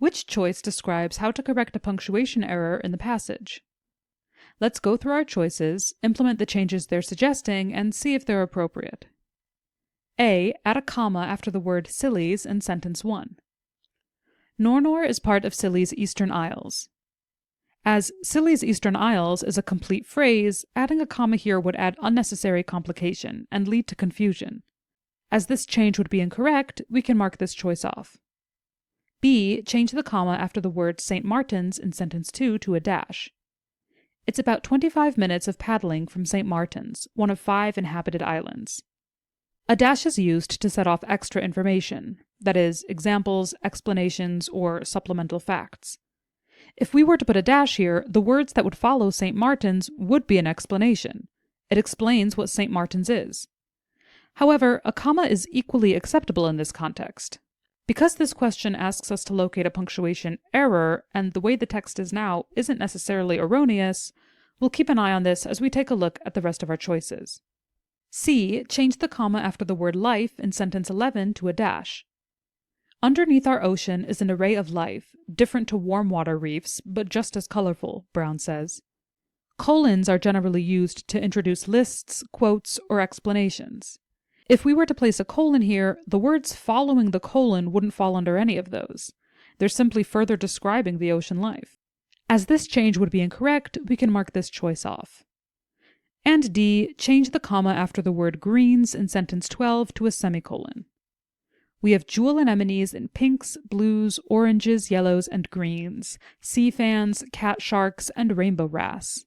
Which choice describes how to correct a punctuation error in the passage? Let's go through our choices, implement the changes they're suggesting, and see if they're appropriate. A. Add a comma after the word Scillies in sentence 1. Nornor is part of Scilly's Eastern Isles. As Scilly's Eastern Isles is a complete phrase, adding a comma here would add unnecessary complication and lead to confusion. As this change would be incorrect, we can mark this choice off. B. Change the comma after the word St. Martin's in sentence 2 to a dash. It's about 25 minutes of paddling from St. Martin's, one of 5 inhabited islands. A dash is used to set off extra information, that is, examples, explanations, or supplemental facts. If we were to put a dash here, the words that would follow St. Martin's would be an explanation. It explains what St. Martin's is. However, a comma is equally acceptable in this context. Because this question asks us to locate a punctuation error, and the way the text is now isn't necessarily erroneous, we'll keep an eye on this as we take a look at the rest of our choices. C. Change the comma after the word life in sentence 11 to a dash. Underneath our ocean is an array of life, different to warm water reefs, but just as colorful, Brown says. Colons are generally used to introduce lists, quotes, or explanations. If we were to place a colon here, the words following the colon wouldn't fall under any of those. They're simply further describing the ocean life. As this change would be incorrect, we can mark this choice off. And D. Change the comma after the word greens in sentence 12 to a semicolon. We have jewel anemones in pinks, blues, oranges, yellows, and greens, sea fans, cat sharks, and rainbow wrasse.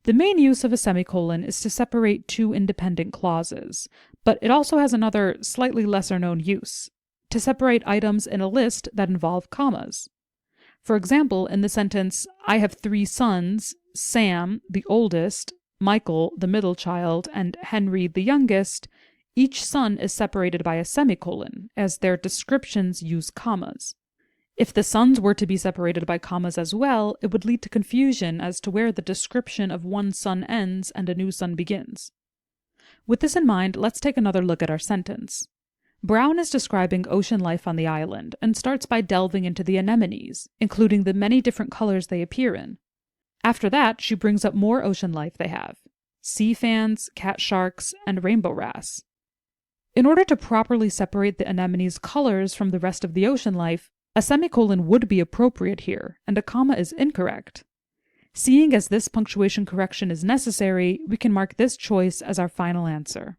The main use of a semicolon is to separate two independent clauses, but it also has another, slightly lesser-known use, to separate items in a list that involve commas. For example, in the sentence, I have 3 sons, Sam, the oldest, Michael, the middle child, and Henry, the youngest, each son is separated by a semicolon, as their descriptions use commas. If the sons were to be separated by commas as well, it would lead to confusion as to where the description of one son ends and a new son begins. With this in mind, let's take another look at our sentence. Brown is describing ocean life on the island and starts by delving into the anemones, including the many different colors they appear in. After that, she brings up more ocean life they have: sea fans, cat sharks, and rainbow wrasse. In order to properly separate the anemone's colors from the rest of the ocean life, a semicolon would be appropriate here, and a comma is incorrect. Seeing as this punctuation correction is necessary, we can mark this choice as our final answer.